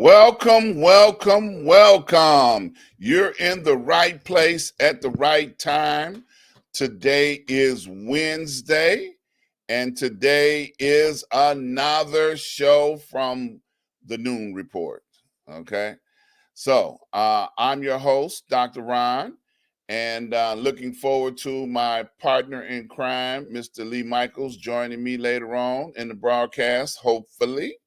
Welcome, welcome, welcome. You're in the right place at the right time. Today is Wednesday, and today is another show from the Noon Report. Okay. So I'm your host, Dr. Ron, and looking forward to my partner in crime, Mr. Lee Michaels, joining me later on in the broadcast, hopefully.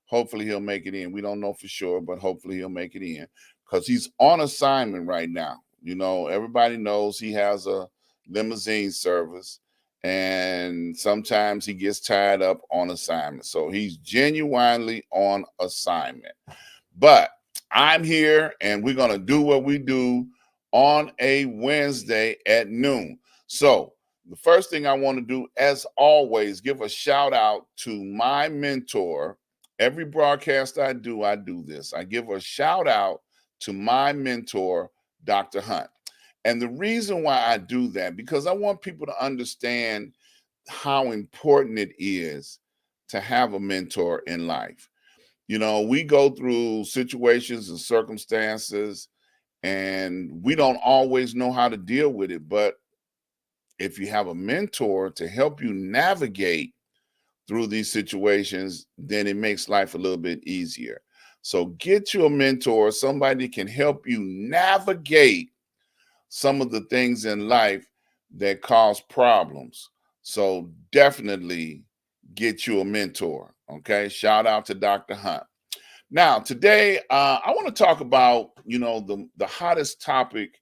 Hopefully he'll make it in. We don't know for sure, but hopefully he'll make it in because he's on assignment right now. You know, everybody knows he has a limousine service, and sometimes he gets tied up on assignment. So he's genuinely on assignment. But I'm here and we're going to do what we do on a Wednesday at noon. So, the first thing I want to do, as always, give a shout out to my mentor. Every broadcast I do this. I give a shout out to my mentor, Dr. Hunt. And the reason why I do that, because I want people to understand how important it is to have a mentor in life. You know, we go through situations and circumstances, and we don't always know how to deal with it. But if you have a mentor to help you navigate through these situations, then it makes life a little bit easier. So get you a mentor, somebody can help you navigate some of the things in life that cause problems. So definitely get you a mentor. Okay. Shout out to Dr. Hunt. Now, today, I want to talk about, the hottest topic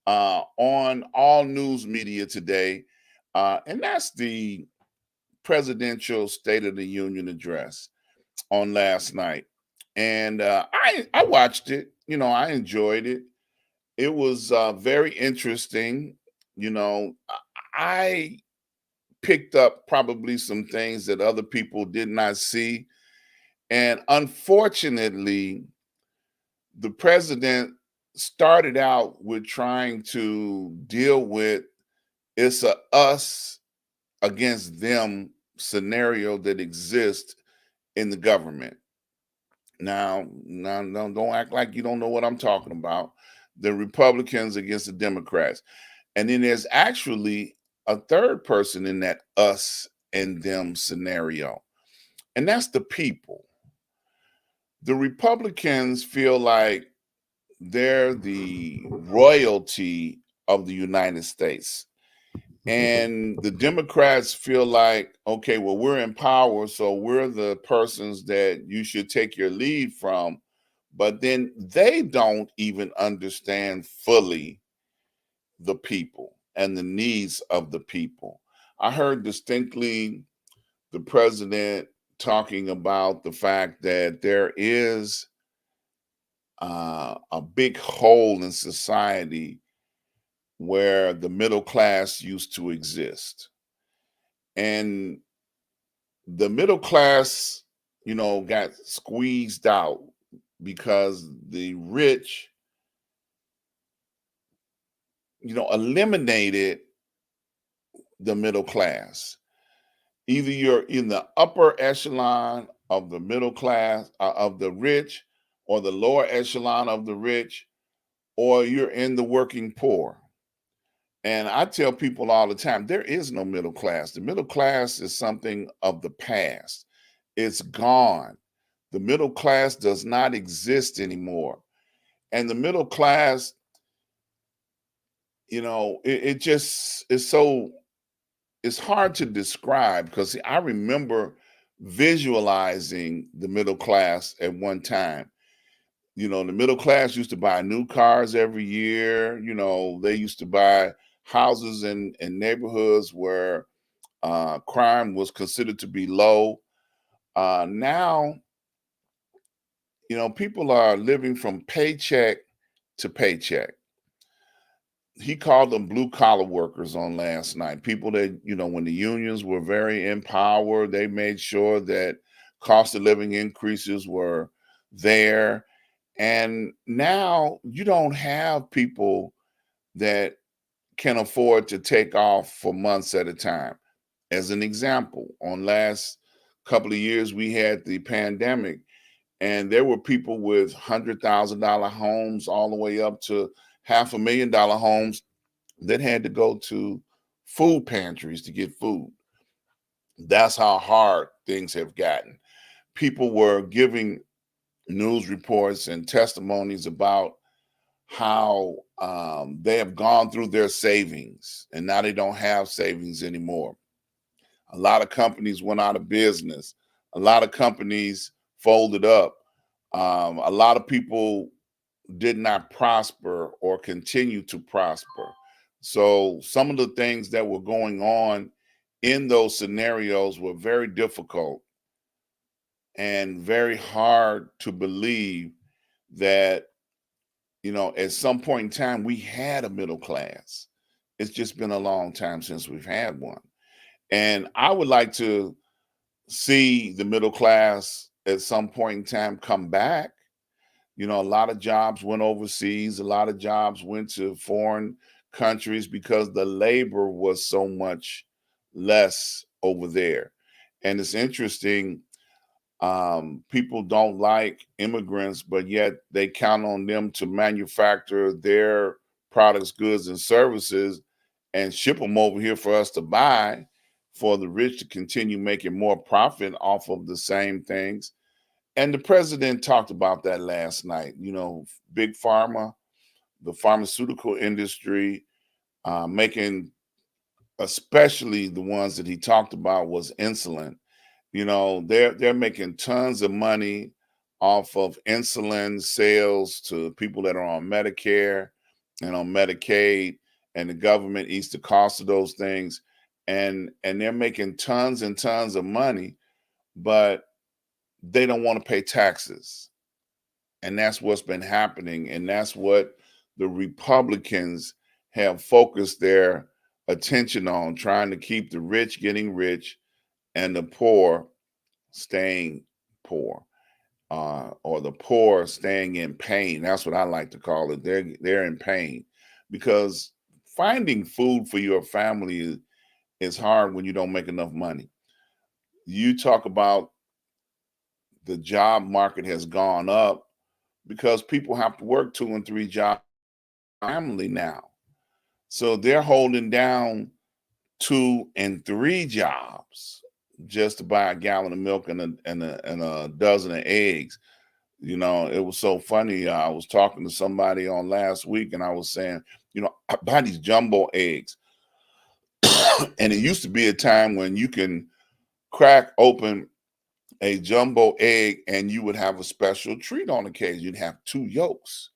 on all news media today, and that's the presidential State of the Union address on last night. And I watched it. You know, I enjoyed it. It was very interesting. You know, I picked up probably some things that other people did not see. And unfortunately, the president started out with trying to deal with it's a us against them scenario that exists in the government. Now, don't act like you don't know what I'm talking about. The Republicans against the Democrats. And then there's actually a third person in that us and them scenario, and that's the people. The Republicans feel like they're the royalty of the United States. And the Democrats feel like, okay, well, we're in power, so we're the persons that you should take your lead from. But then they don't even understand fully the people and the needs of the people. I heard distinctly the president talking about the fact that there is a big hole in society where the middle class used to exist. And the middle class, got squeezed out because the rich, eliminated the middle class. Either you're in the upper echelon of the middle class, of the rich, or the lower echelon of the rich, or you're in the working poor. And I tell people all the time, there is no middle class. The middle class is something of the past. It's gone. The middle class does not exist anymore. And the middle class, it just is so, it's hard to describe because see, I remember visualizing the middle class at one time. The middle class used to buy new cars every year. They used to buy houses in neighborhoods where crime was considered to be low. Now, people are living from paycheck to paycheck. He called them blue collar workers on last night. People that, when the unions were very in power, they made sure that cost of living increases were there. And now you don't have people that can afford to take off for months at a time. As an example, on last couple of years, we had the pandemic, And there were people with $100,000 homes all the way up to $500,000 homes that had to go to food pantries to get food. That's how hard things have gotten. People were giving news reports and testimonies about how they have gone through their savings and now they don't have savings anymore. A lot of companies went out of business. A lot of companies folded up. A lot of people did not prosper or continue to prosper. So some of the things that were going on in those scenarios were very difficult and very hard to believe that, at some point in time we had a middle class. It's just been a long time since we've had one. And I would like to see the middle class at some point in time come back. A lot of jobs went overseas, a lot of jobs went to foreign countries because the labor was so much less over there. And it's interesting, people don't like immigrants, but yet they count on them to manufacture their products, goods, and services and ship them over here for us to buy, for the rich to continue making more profit off of the same things. And the president talked about that last night. Big pharma, the pharmaceutical industry, making, especially the ones that he talked about was insulin. They're making tons of money off of insulin sales to people that are on Medicare and on Medicaid, and the government eats the cost of those things, and they're making tons and tons of money, but they don't want to pay taxes. And that's what's been happening, and that's what the Republicans have focused their attention on, trying to keep the rich getting rich and the poor staying poor, or the poor staying in pain. That's what I like to call it. They're in pain because finding food for your family is hard when you don't make enough money. You talk about the job market has gone up because people have to work 2 and 3 jobs family now. So they're holding down 2 and 3 jobs just to buy a gallon of milk and a dozen of eggs. It was so funny. I was talking to somebody on last week and I was saying, I buy these jumbo eggs. And it used to be a time when you can crack open a jumbo egg and you would have a special treat on the case. You'd have 2 yolks.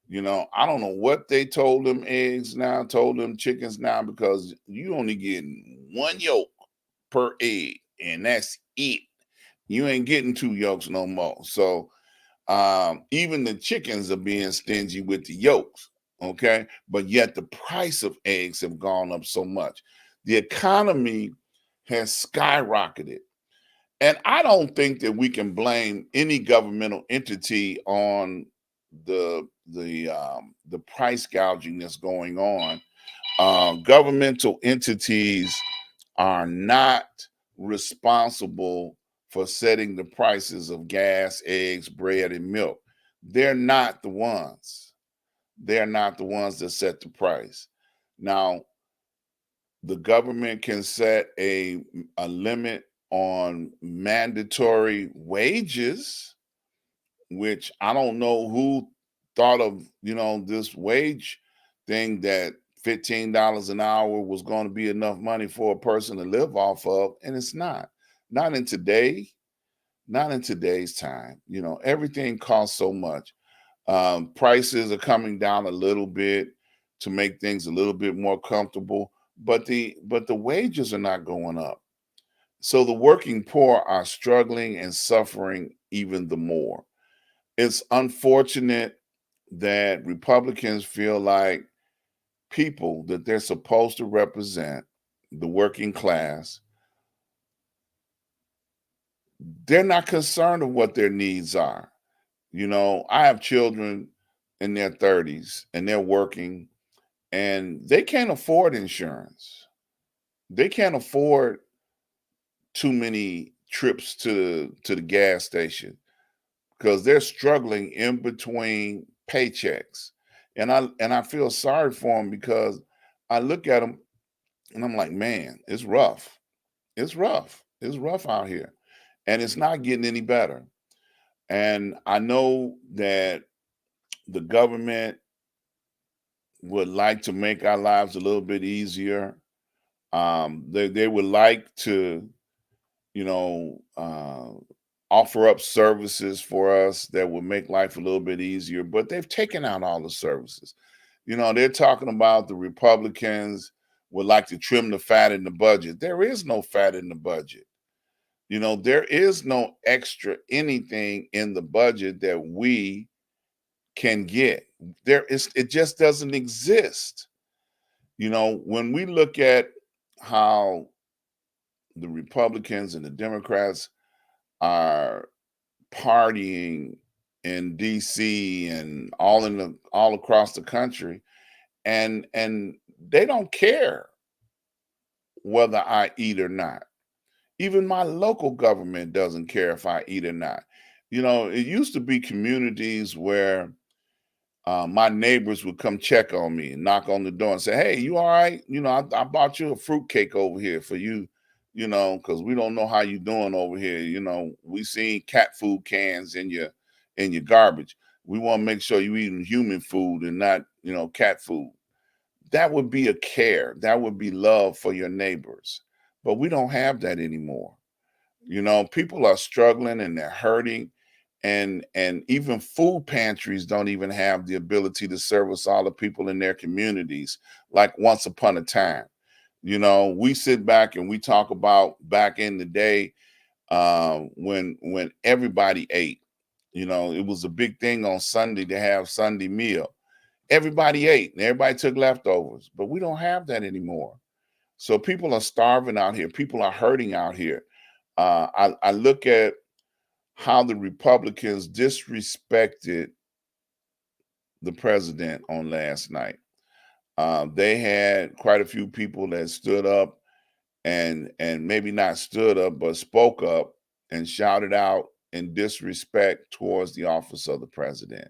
I don't know what they told them eggs now, told them chickens now, because you only get 1 yolk per egg, and that's it. You ain't getting 2 yolks no more. So even the chickens are being stingy with the yolks. Okay. But yet the price of eggs have gone up so much. The economy has skyrocketed. And I don't think that we can blame any governmental entity on the price gouging that's going on. Governmental entities are not responsible for setting the prices of gas, eggs, bread, and milk. They're not the ones. They're not the ones that set the price. Now, the government can set a limit on mandatory wages, which I don't know who thought of, this wage thing, that $15 an hour was going to be enough money for a person to live off of. And it's not. Not in today, not in today's time. Everything costs so much. Prices are coming down a little bit to make things a little bit more comfortable, but the wages are not going up. So the working poor are struggling and suffering even the more. It's unfortunate that Republicans feel like people that they're supposed to represent, the working class, they're not concerned of what their needs are. I have children in their 30s and they're working and they can't afford insurance. They can't afford too many trips to the gas station because they're struggling in between paychecks. And I feel sorry for them because I look at them and I'm like, man, it's rough. It's rough. It's rough out here. And it's not getting any better. And I know that the government would like to make our lives a little bit easier. They would like to, you know, offer up services for us that would make life a little bit easier, but they've taken out all the services. They're talking about the Republicans would like to trim the fat in the budget. There is no fat in the budget. There is no extra anything in the budget that we can get. It just doesn't exist. When we look at how the Republicans and the Democrats are partying in DC and all across the country, and they don't care whether I eat or not. Even my local government doesn't care if I eat or not. It used to be communities where my neighbors would come check on me and knock on the door and say, "Hey, you all right? I bought you a fruit cake over here for you, because we don't know how you doing over here. We seen cat food cans in your garbage. We want to make sure you eating human food and not, cat food." That would be a care. That would be love for your neighbors. But we don't have that anymore. People are struggling and they're hurting, and even food pantries don't even have the ability to service all the people in their communities like once upon a time. We sit back and we talk about back in the day, when everybody ate. It was a big thing on Sunday to have Sunday meal. Everybody ate and everybody took leftovers, but we don't have that anymore. So people are starving out here. People are hurting out here. I look at how the Republicans disrespected the president on last night. They had quite a few people that stood up and maybe not stood up, but spoke up and shouted out in disrespect towards the office of the president.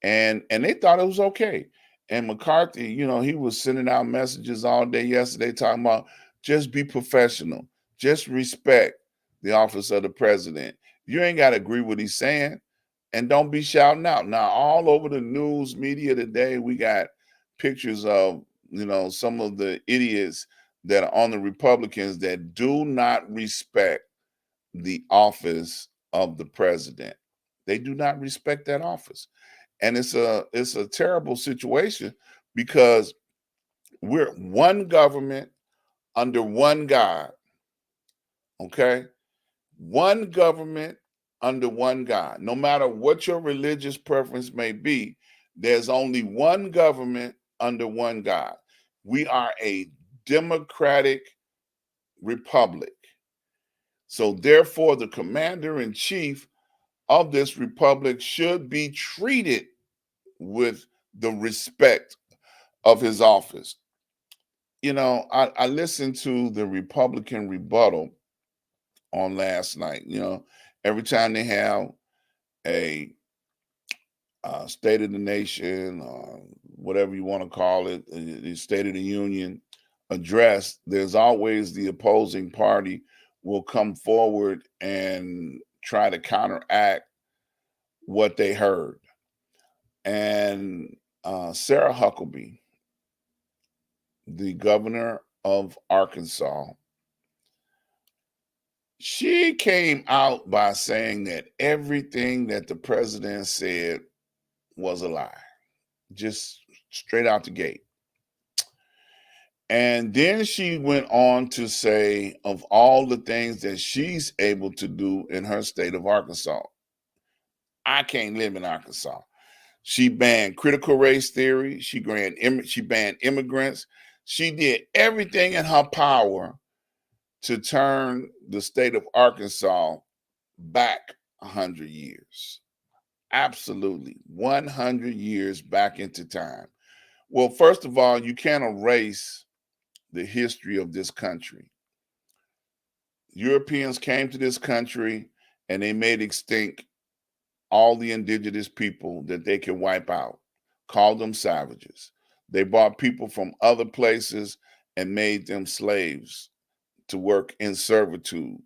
And they thought it was okay. And McCarthy, he was sending out messages all day yesterday talking about just be professional, just respect the office of the president. You ain't got to agree with what he's saying, and don't be shouting out. Now, all over the news media today, we got pictures of some of the idiots that are on the Republicans that do not respect the office of the president. They do not respect that office. And it's a terrible situation because we're one government under one God. Okay? One government under one God. No matter what your religious preference may be, there's only one government under one God. We are a democratic republic. So therefore, the commander in chief of this republic should be treated with the respect of his office. I listened to the Republican rebuttal on last night. Every time they have a State of the Nation, whatever you want to call it, the State of the Union address, there's always the opposing party will come forward and try to counteract what they heard. And Sarah Huckabee, the governor of Arkansas, she came out by saying that everything that the president said was a lie, just straight out the gate. And then she went on to say of all the things that she's able to do in her state of Arkansas. I can't live in Arkansas. She banned critical race theory. She banned immigrants. She did everything in her power to turn the state of Arkansas back 100 years. Absolutely. 100 years back into time. Well, first of all, you can't erase the history of this country. Europeans came to this country and they made extinct all the indigenous people that they can wipe out, called them savages. They brought people from other places and made them slaves to work in servitude.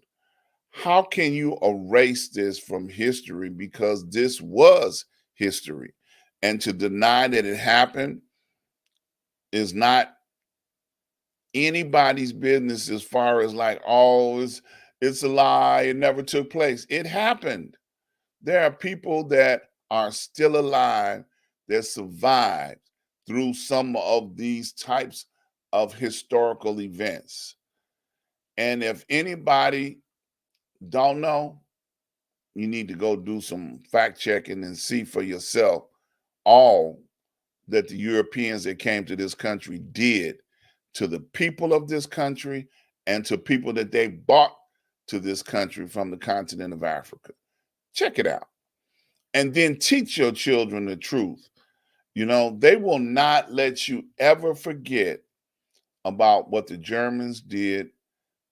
How can you erase this from history? Because this was history. And to deny that it happened is not anybody's business as far as like, oh, it's a lie, it never took place. It happened. There are people that are still alive that survived through some of these types of historical events. And if anybody don't know, you need to go do some fact checking and see for yourself all that the Europeans that came to this country did to the people of this country and to people that they brought to this country from the continent of Africa. Check it out. And then teach your children the truth. You know, they will not let you ever forget about what the Germans did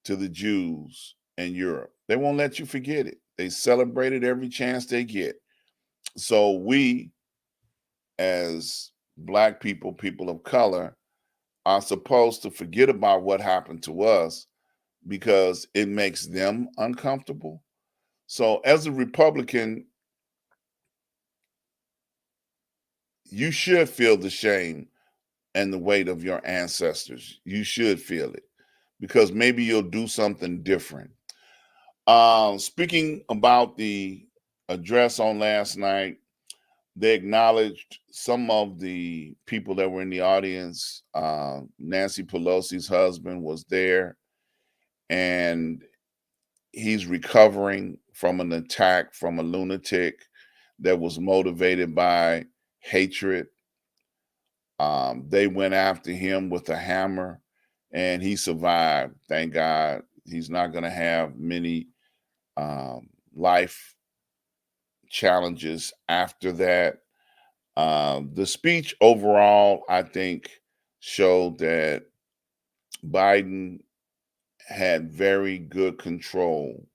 to the Jews in Europe. They won't let you forget it. They celebrate it every chance they get. So we, as Black people, people of color, are supposed to forget about what happened to us because it makes them uncomfortable. So as a Republican, you should feel the shame and the weight of your ancestors. You should feel it because maybe you'll do something different. Speaking about the address on last night, they acknowledged some of the people that were in the audience. Nancy Pelosi's husband was there, and he's recovering from an attack from a lunatic that was motivated by hatred. They went after him with a hammer, and he survived. Thank God. He's not going to have many life challenges after that. The speech overall, I think, showed that Biden had very good control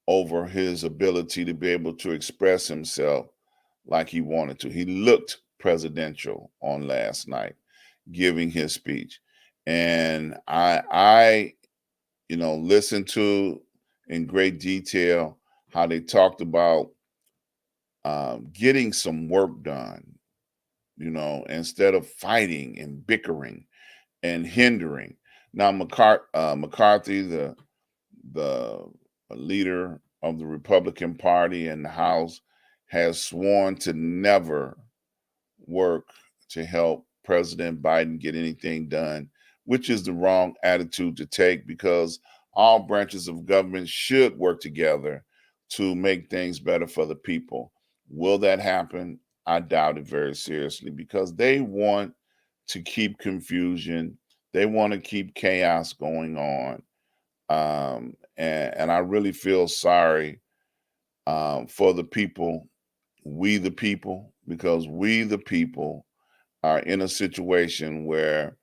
over his ability to be able to express himself like he wanted to. He looked presidential on last night, giving his speech. And I listened to in great detail how they talked about getting some work done, instead of fighting and bickering and hindering. Now, McCarthy, the leader of the Republican Party in the House, has sworn to never work to help President Biden get anything done, which is the wrong attitude to take because all branches of government should work together to make things better for the people. Will that happen? I doubt it very seriously because they want to keep confusion. They want to keep chaos going on. And I really feel sorry for the people, we the people, because we the people are in a situation where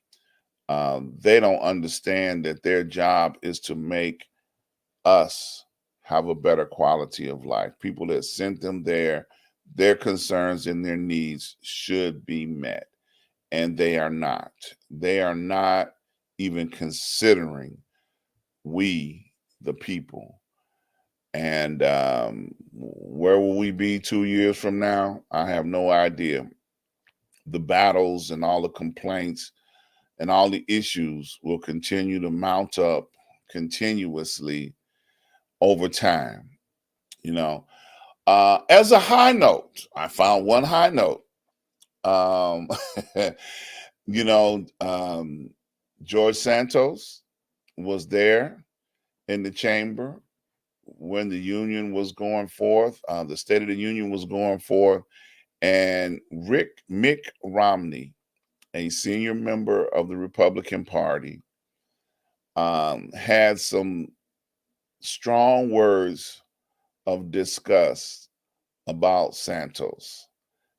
they don't understand that their job is to make us have a better quality of life. People that sent them there, their concerns and their needs should be met, and they are not. They are not even considering we, the people. And where will we be 2 years from now? I have no idea. The battles and all the complaints and all the issues will continue to mount up continuously over time. You know, as a high note, I found one high note. Um, you know, George Santos was there in the chamber when the union was going forth, the State of the Union was going forth, and Mick Romney, a senior member of the Republican Party, had some strong words of disgust about Santos.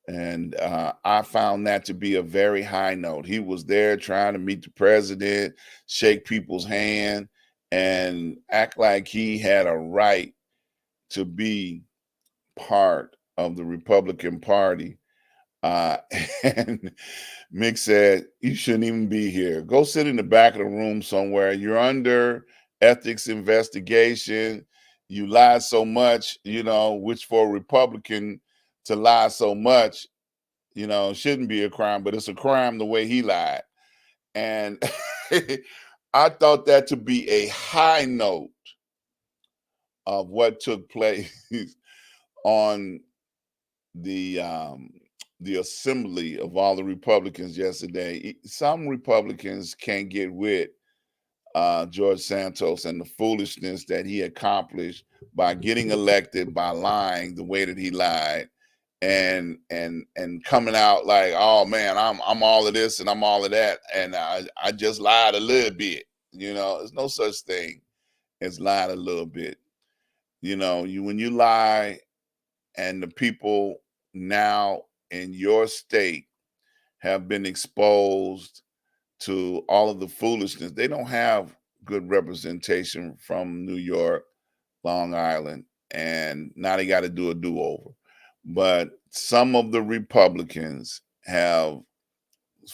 And I found that to be a very high note. He was there trying to meet the president, shake people's hand, and act like he had a right to be part of the Republican Party. Uh, and Mick said, "You shouldn't even be here. Go sit in the back of the room somewhere. You're under ethics investigation. You lied so much, which for a Republican to lie so much, shouldn't be a crime, but it's a crime the way he lied." And I thought that to be a high note of what took place on the um, the assembly of all the Republicans yesterday. Some Republicans can't get with George Santos and the foolishness that he accomplished by getting elected by lying the way that he lied, and coming out like, "Oh man, I'm all of this and I'm all of that, and I just lied a little bit." There's no such thing as lied a little bit. When you lie, and the people now in your state have been exposed to all of the foolishness. They don't have good representation from New York, Long Island, and now they got to do a do-over. But some of the Republicans have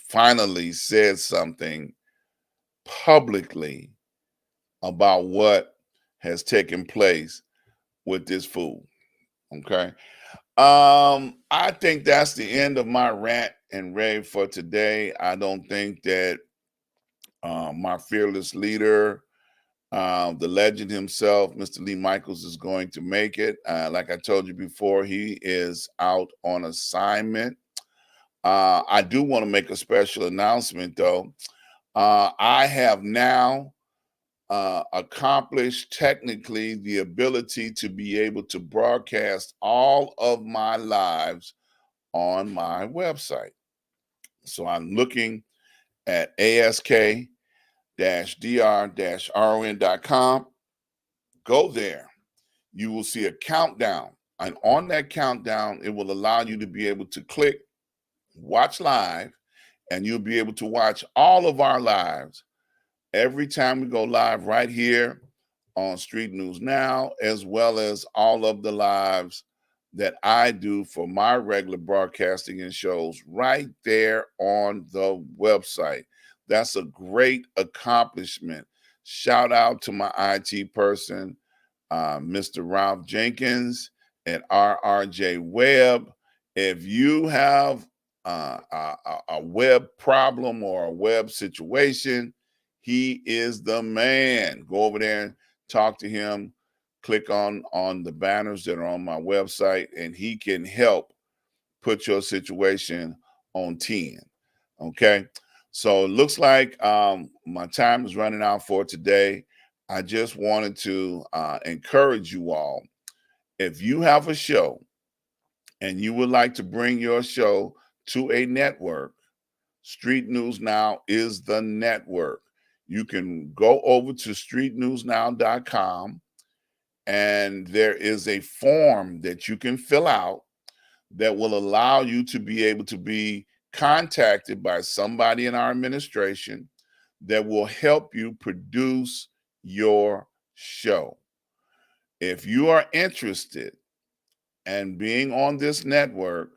finally said something publicly about what has taken place with this fool. Okay. I think that's the end of my rant and rave for today. I don't think that my fearless leader, the legend himself, Mr. Lee Michaels, is going to make it. Like I told you before, he is out on assignment. I do want to make a special announcement, though. I have now accomplished technically the ability to be able to broadcast all of my lives on my website. So I'm looking at ask-dr-ron.com. Go there. You will see a countdown. And on that countdown, it will allow you to be able to click watch live, and you'll be able to watch all of our lives every time we go live right here on Street News Now, as well as all of the lives that I do for my regular broadcasting and shows right there on the website. That's a great accomplishment. Shout out to my IT person, Mr. Ralph Jenkins at RRJ Web. If you have a web problem or a web situation, he is the man. Go over there and talk to him. Click on the banners that are on my website, and he can help put your situation on 10. Okay. So it looks like my time is running out for today. I just wanted to encourage you all. If you have a show and you would like to bring your show to a network, Street News Now is the network. You can go over to streetnewsnow.com, and there is a form that you can fill out that will allow you to be able to be contacted by somebody in our administration that will help you produce your show. If you are interested in being on this network,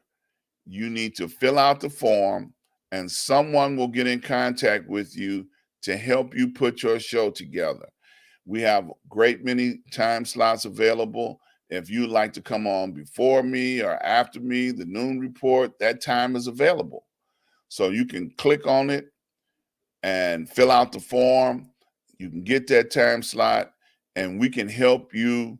you need to fill out the form, and someone will get in contact with you to help you put your show together. We have great many time slots available. If you'd like to come on before me or after me, the noon report, that time is available. So you can click on it and fill out the form. You can get that time slot, and we can help you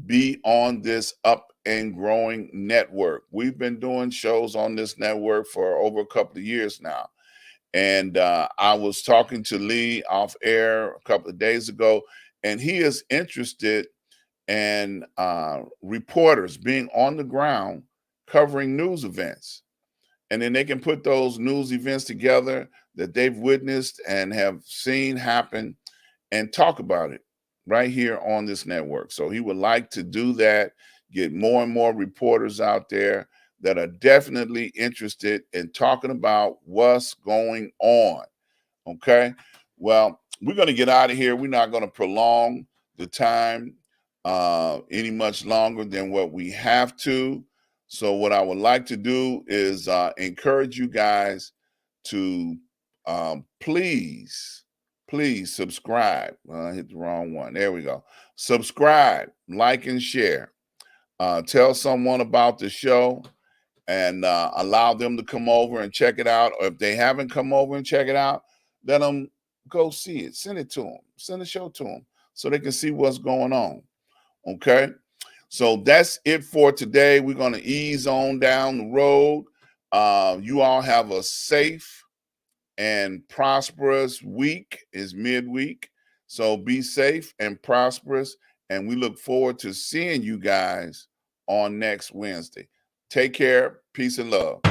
be on this up and growing network. We've been doing shows on this network for over a couple of years now. And I was talking to Lee off air a couple of days ago, and he is interested in reporters being on the ground covering news events. And then they can put those news events together that they've witnessed and have seen happen and talk about it right here on this network. So he would like to do that, get more and more reporters out there that are definitely interested in talking about what's going on. Okay. Well, we're going to get out of here. We're not going to prolong the time. any much longer than what we have to. So what I would like to do is encourage you guys to please subscribe. I hit the wrong one. There we go. Subscribe, like, and share. Tell someone about the show and allow them to come over and check it out. Or if they haven't come over and check it out, let them go see it. Send it to them. Send the show to them so they can see what's going on. Okay. So that's it for today. We're going to ease on down the road. You all have a safe and prosperous week. Is midweek. So be safe and prosperous. And we look forward to seeing you guys on next Wednesday. Take care. Peace and love.